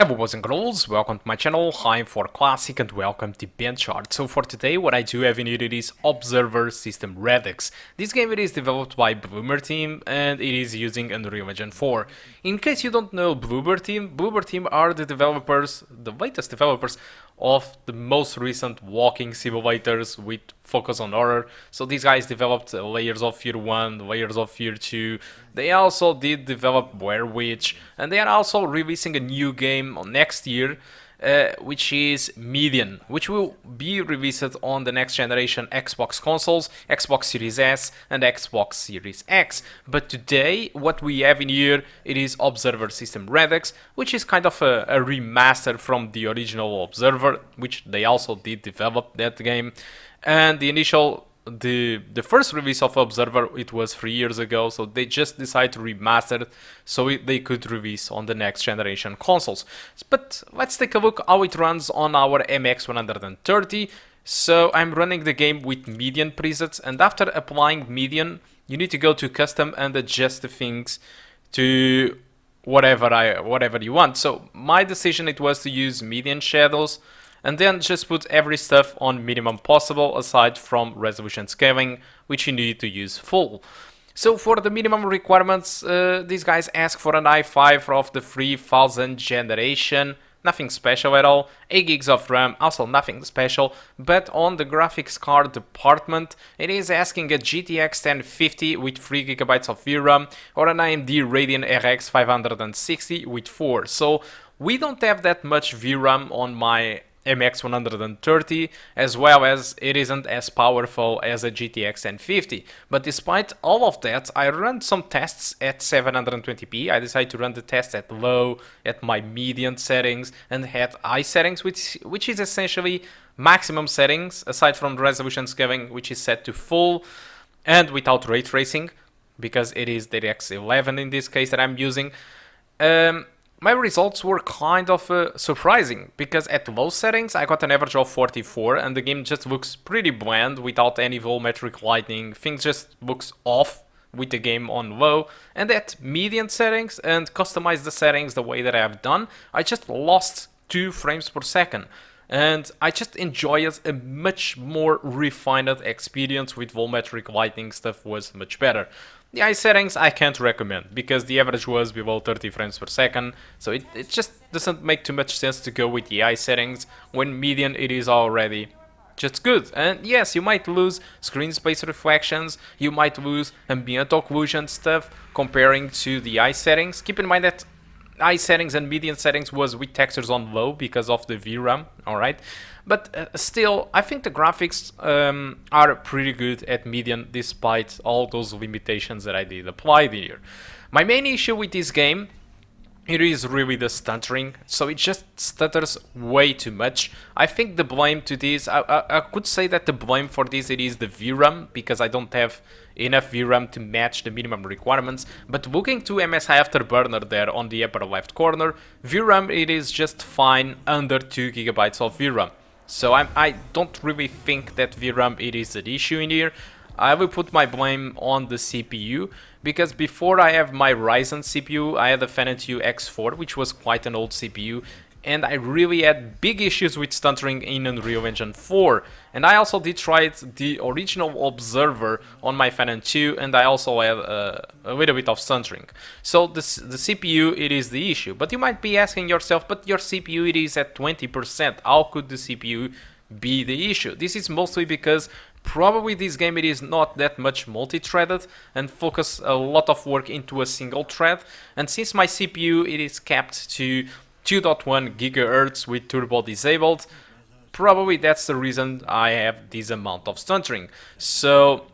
Hello boys and girls, welcome to my channel, I'm for Classic and welcome to BenchART. So for today what I do have in here is Observer System Redux. This game it is developed by Bloober Team and it is using Unreal Engine 4. In case you don't know Bloober Team are the developers, the latest developers of the most recent walking simulators with focus on horror. So these guys developed Layers of Fear 1, Layers of Fear 2. They also did develop Blair Witch, and they are also releasing a new game next year, which is Median, which will be released on the next generation Xbox consoles, Xbox Series S and Xbox Series X. But today, what we have in here, it is Observer System Redux, which is kind of a remaster from the original Observer, which they also did develop that game. And the first release of Observer, it was 3 years ago, so they just decided to remaster it so they could release on the next generation consoles. But let's take a look how it runs on our MX130. So I'm running the game with median presets, and after applying median, you need to go to custom and adjust the things to whatever you want. So my decision it was to use median shadows, and then just put every stuff on minimum possible aside from resolution scaling, which you need to use full. So for the minimum requirements, these guys ask for an i5 of the 3000 generation, nothing special at all, 8 gigs of RAM, also nothing special, but on the graphics card department, it is asking a GTX 1050 with 3 gigabytes of VRAM or an AMD Radeon RX 560 with 4. So we don't have that much VRAM on my MX130, as well as it isn't as powerful as a GTX 1050. But despite all of that, I ran some tests at 720p. I decided to run the test at low, at my median settings, and at high settings, which is essentially maximum settings, aside from the resolution scaling, which is set to full, and without ray tracing, because it is DirectX 11 in this case that I'm using. My results were kind of surprising, because at low settings I got an average of 44 and the game just looks pretty bland without any volumetric lighting, things just looks off with the game on low, and at median settings and customize the settings the way that I have done, I just lost 2 frames per second. And I just enjoyed a much more refined experience with volumetric lighting. Stuff was much better. The high settings I can't recommend, because the average was below 30 frames per second, so it just doesn't make too much sense to go with the high settings when median it is already just good. And yes, you might lose screen space reflections, you might lose ambient occlusion stuff comparing to the high settings. Keep in mind that high settings and median settings was with textures on low because of the VRAM, alright? But still, I think the graphics are pretty good at median despite all those limitations that I did apply here. My main issue with this game, it is really the stuttering, so it just stutters way too much. I think the blame to this, I could say that the blame for this it is the VRAM, because I don't have enough VRAM to match the minimum requirements. But looking to MSI Afterburner there on the upper left corner, VRAM it is just fine under 2 gigabytes of VRAM. So I don't really think that VRAM it is an issue in here. I will put my blame on the CPU, because before I have my Ryzen CPU, I had a Phantom 2 X4, which was quite an old CPU, and I really had big issues with stuttering in Unreal Engine 4. And I also did try the original Observer on my Phantom 2, and I also had a little bit of stuttering. So the CPU, it is the issue. But you might be asking yourself, but your CPU it is at 20%, how could the CPU be the issue? This is mostly because probably this game it is not that much multi-threaded and focus a lot of work into a single thread. And since my CPU it is capped to 2.1 GHz with turbo disabled, probably that's the reason I have this amount of stuttering. So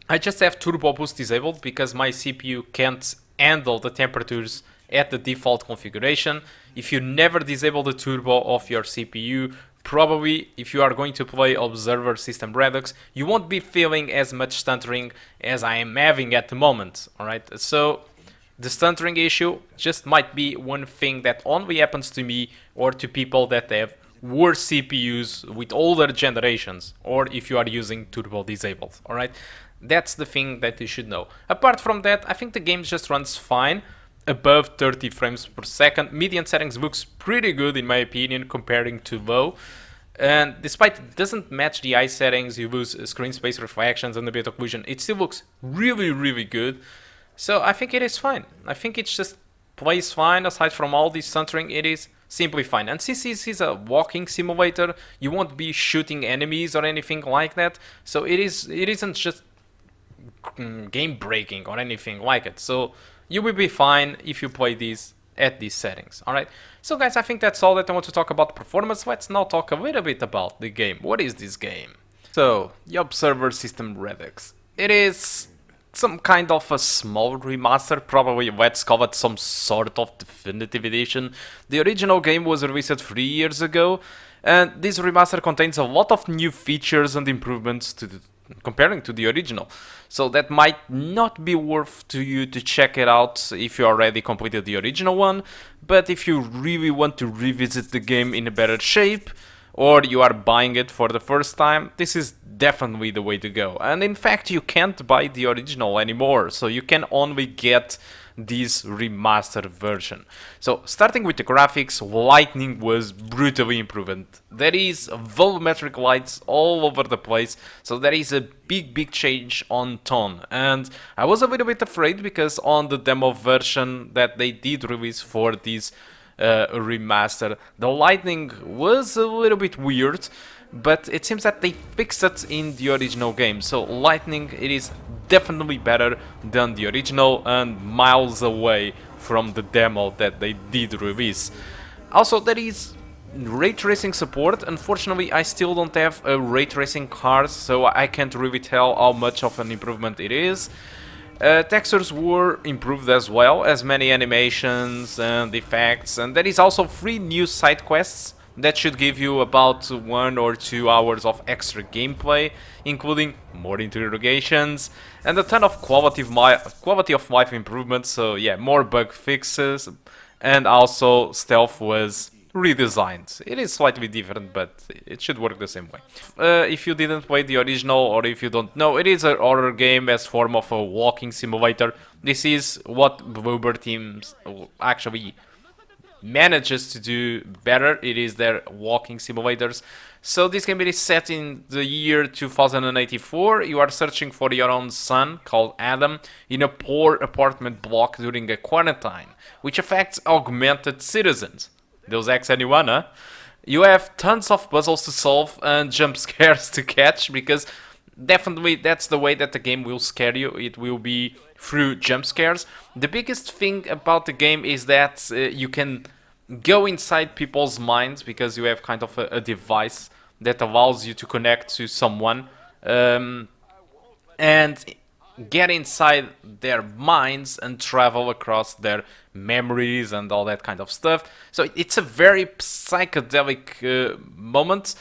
I just have turbo boost disabled because my CPU can't handle the temperatures at the default configuration. If you never disable the turbo of your CPU, probably if you are going to play Observer System Redux, you won't be feeling as much stuttering as I am having at the moment. Alright, so the stuttering issue just might be one thing that only happens to me or to people that have worse CPUs with older generations, or if you are using turbo disabled. Alright, that's the thing that you should know. Apart from that, I think the game just runs fine. above 30 frames per second. Median settings looks pretty good in my opinion comparing to low. And despite it doesn't match the eye settings, you lose screen space reflections and a bit of occlusion, it still looks really good. So I think it is fine. I think it just plays fine. Aside from all this stuttering, it is simply fine. And since this is a walking simulator, you won't be shooting enemies or anything like that. So it isn't just game breaking or anything like it. So you will be fine if you play these at these settings. Alright, so guys, I think that's all that I want to talk about performance. Let's now talk a little bit about the game. What is this game? So, the Observer System Redux. It is some kind of a small remaster, probably let's call it some sort of definitive edition. The original game was released 3 years ago, and this remaster contains a lot of new features and improvements comparing to the original. So that might not be worth to you to check it out if you already completed the original one, but if you really want to revisit the game in a better shape, or you are buying it for the first time, this is definitely the way to go. And in fact, you can't buy the original anymore, so you can only get this remastered version. So starting with the graphics, lighting was brutally improved. There is volumetric lights all over the place, so there is a big change on tone. And I was a little bit afraid because on the demo version that they did release for this remaster, the lighting was a little bit weird, but it seems that they fixed it in the original game. So lighting, it is definitely better than the original and miles away from the demo that they did release. Also, there is ray tracing support. Unfortunately, I still don't have a ray tracing card, so I can't really tell how much of an improvement it is. Textures were improved as well, as many animations and effects, and there is also 3 new side quests that should give you about 1 or 2 hours of extra gameplay, including more interrogations and a ton of quality of life improvements. So yeah, more bug fixes, and also stealth was redesigned. It is slightly different, but it should work the same way. If you didn't play the original, or if you don't know, it is a horror game as form of a walking simulator. This is what Bloober teams actually manages to do better. It is their walking simulators. So this game is set in the year 2084. You are searching for your own son, called Adam, in a poor apartment block during a quarantine, which affects augmented citizens. Deus Ex anyone, huh? You have tons of puzzles to solve and jump scares to catch, because definitely that's the way that the game will scare you. It will be through jump scares. The biggest thing about the game is that you can go inside people's minds, because you have kind of a device that allows you to connect to someone and get inside their minds and travel across their memories and all that kind of stuff. So it's a very psychedelic moment,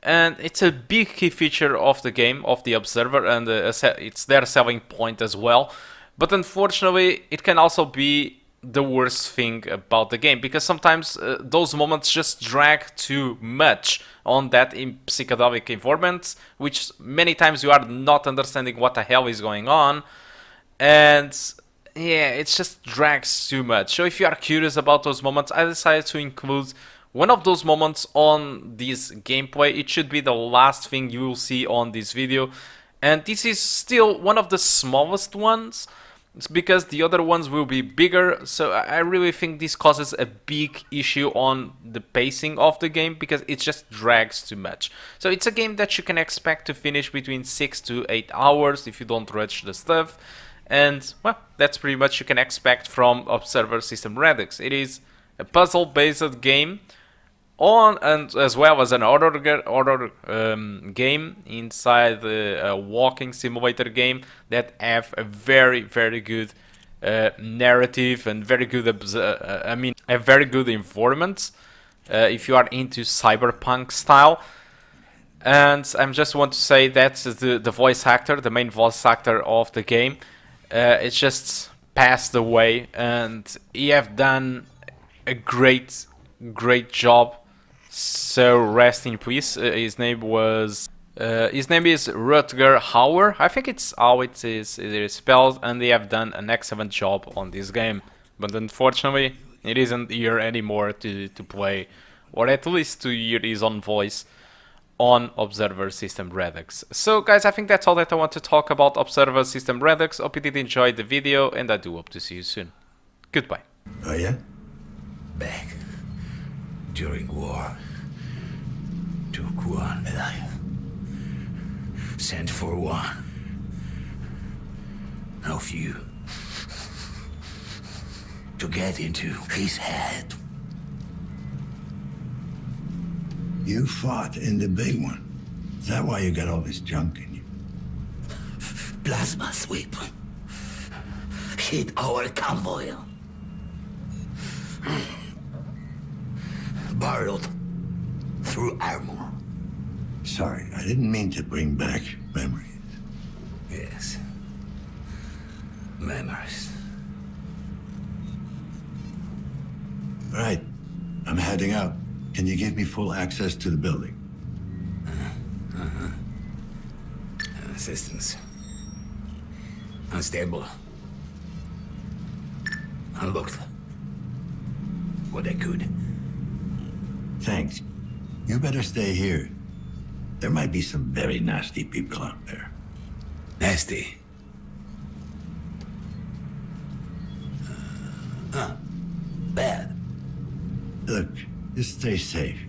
and it's a big key feature of the game, of the Observer, and it's their selling point as well. But unfortunately, it can also be the worst thing about the game, because sometimes those moments just drag too much on that psychedelic environment, which many times you are not understanding what the hell is going on, and yeah, it just drags too much. So if you are curious about those moments, I decided to include one of those moments on this gameplay. It should be the last thing you will see on this video, and this is still one of the smallest ones. It's because the other ones will be bigger, so I really think this causes a big issue on the pacing of the game, because it just drags too much. So it's a game that you can expect to finish between 6 to 8 hours if you don't rush the stuff. And, well, that's pretty much you can expect from Observer System Redux. It is a puzzle-based game, and as well as an horror game inside a walking simulator game that have a very good narrative and very good a very good environment if you are into cyberpunk style. And I just want to say that the voice actor, the main voice actor of the game, it's just passed away, and he have done a great job. So rest in peace. His name is Rutger Hauer. I think it's how it is spelled, and they have done an excellent job on this game. but unfortunately it isn't here anymore to play, or at least to hear his own voice on Observer System Redux. So guys, I think that's all that I want to talk about Observer System Redux. Hope you did enjoy the video, and I do hope to see you soon. Goodbye. Oh yeah? Back during war, took one alive, sent for one of you to get into his head. You fought in the big one. Is that why you got all this junk in you? Plasma sweep hit our convoy. Barreled through armor. Sorry, I didn't mean to bring back memories. Yes. Memories. Right. I'm heading out. Can you give me full access to the building? Assistance. Unstable. Unlocked. What I could. Thanks. You better stay here. There might be some very nasty people out there. Nasty. Bad. Look, just stay safe.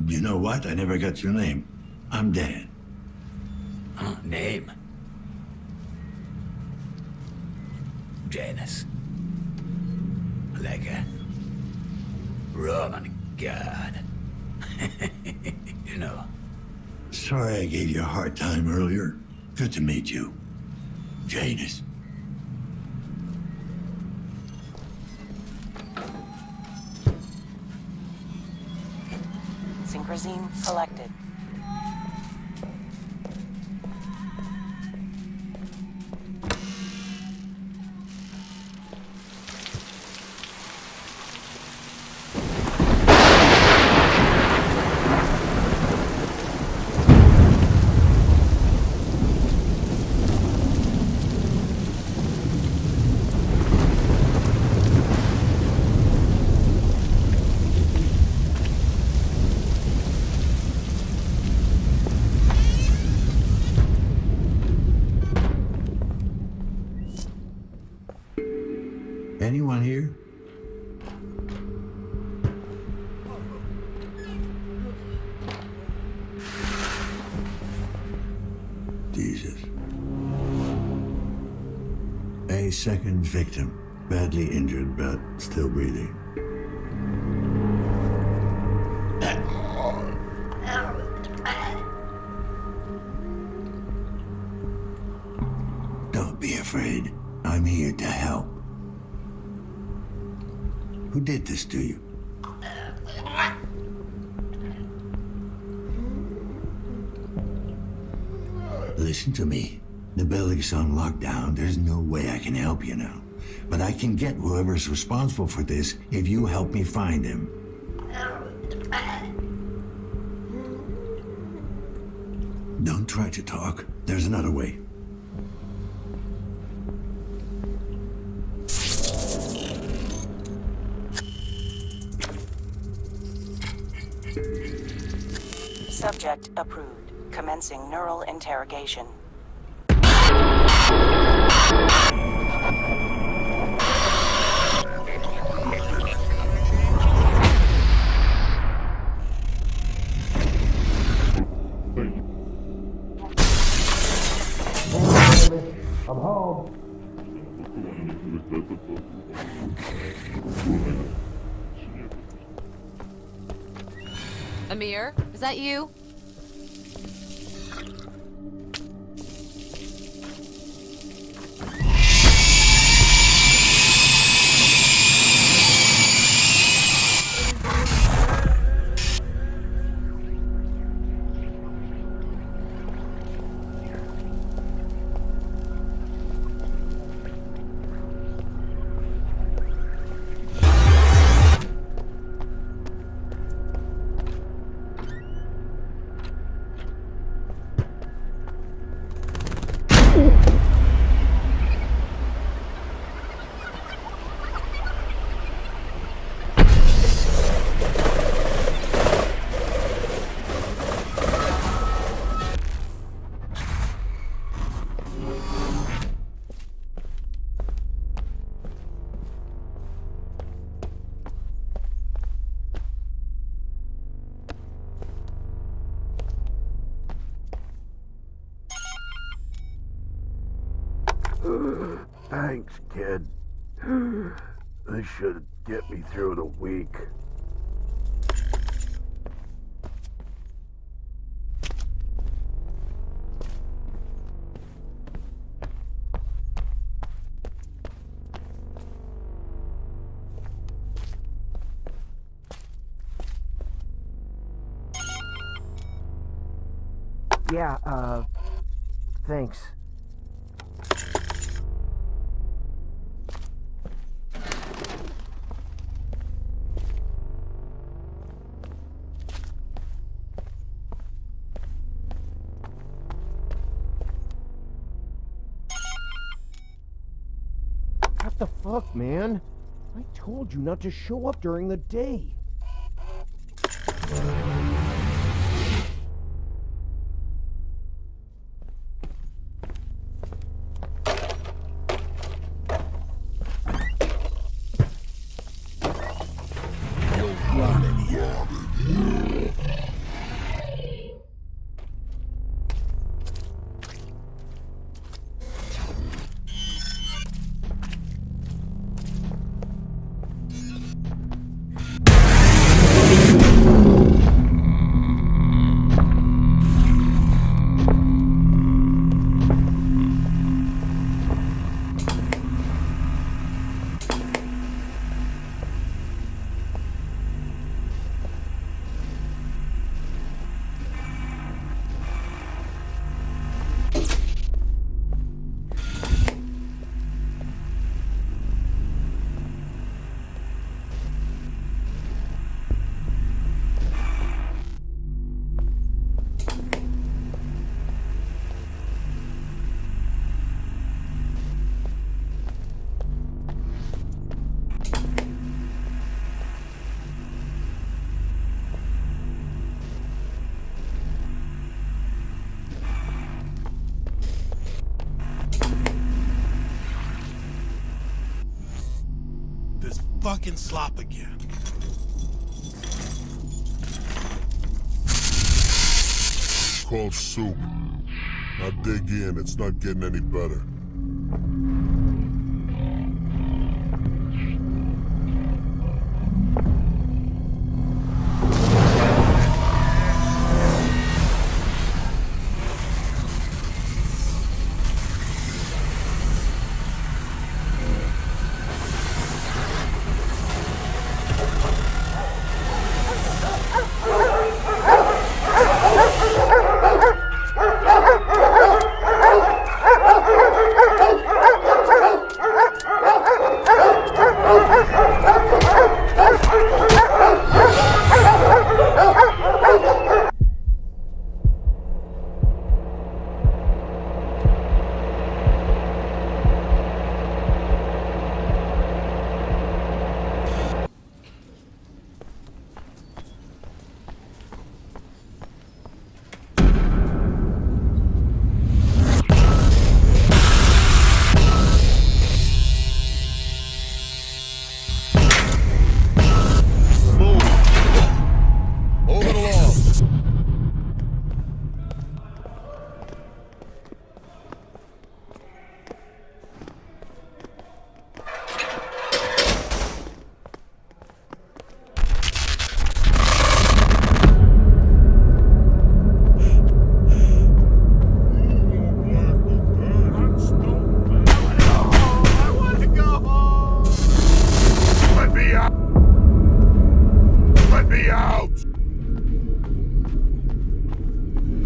You know what? I never got your name. I'm Dan. Name? Janus. Like a Roman god. You know. Sorry I gave you a hard time earlier. Good to meet you. Janus. Synchrosine selected. Anyone here? Jesus. A second victim. Badly injured, but still breathing. Don't be afraid. I'm here to help. Who did this to you? Listen to me. The building's on lockdown. There's no way I can help you now. But I can get whoever's responsible for this if you help me find him. Don't try to talk. There's another way. Subject approved. Commencing neural interrogation. I'm home. Amir, is that you? Thanks, kid. This should get me through the week. Yeah, thanks. What the fuck, man? I told you not to show up during the day. Fucking slop again. It's called soup. Now dig in, it's not getting any better.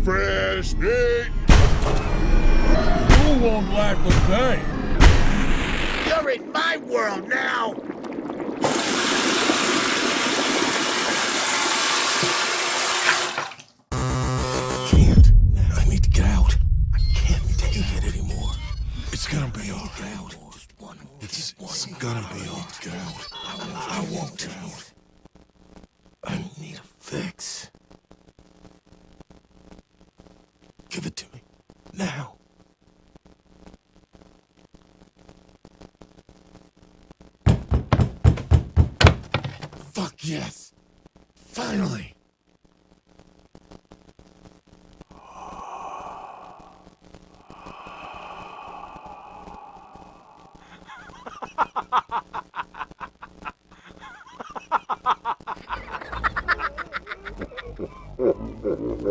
Fresh meat! You won't lack a thing. You're in my world now! Can't. I need to get out. I can't take it anymore. It's gonna be all right. It's gonna be all right. I won't. I need a fix. Give it to me. Now. Fuck yes. Finally. Do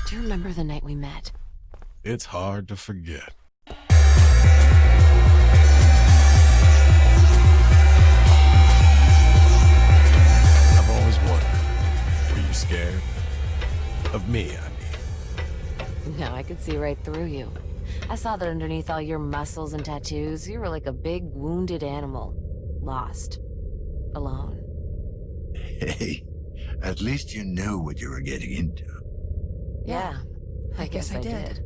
you remember the night we met? It's hard to forget. I've always wondered, were you scared? Of me, I mean. No, I could see right through you. I saw that underneath all your muscles and tattoos, you were like a big wounded animal. Lost. Alone. Hey, at least you knew what you were getting into. Yeah, I guess I did.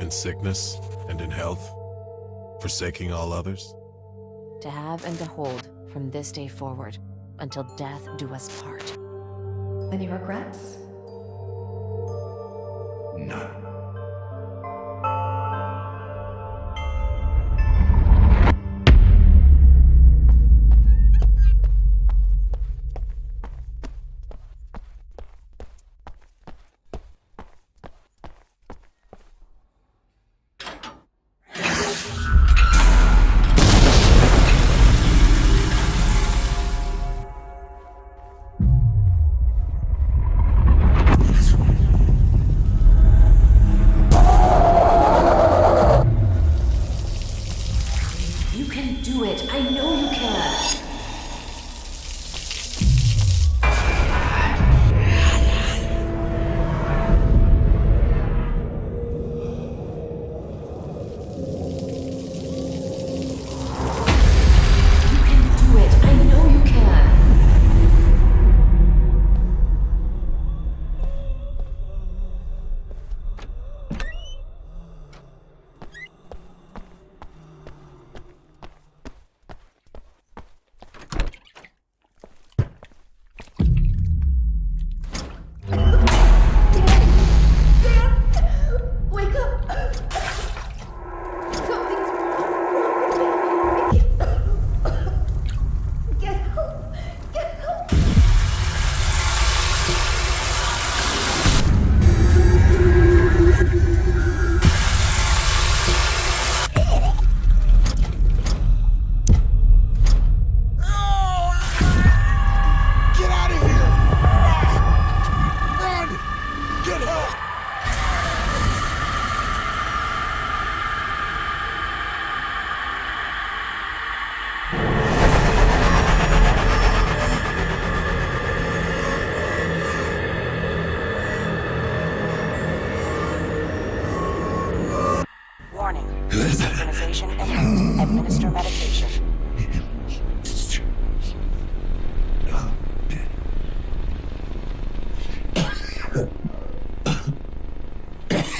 In sickness and in health, forsaking all others. To have and to hold from this day forward, until death do us part. Any regrets? None. You can do it! I know you can! You can do it! I know you can! Wake up! Something's wrong with me. Get help! Get help! Get out of here! Run! Get help! Warning. Synchronization imminent. Administer medication.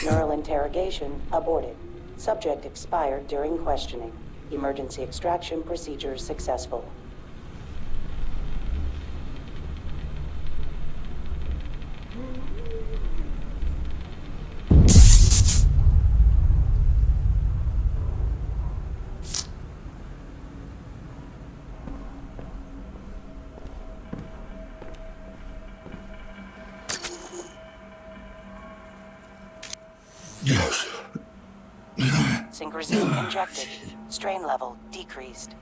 Neural interrogation aborted. Subject expired during questioning. Emergency extraction procedure successful. Yes. Synchrosine injected. Strain level decreased.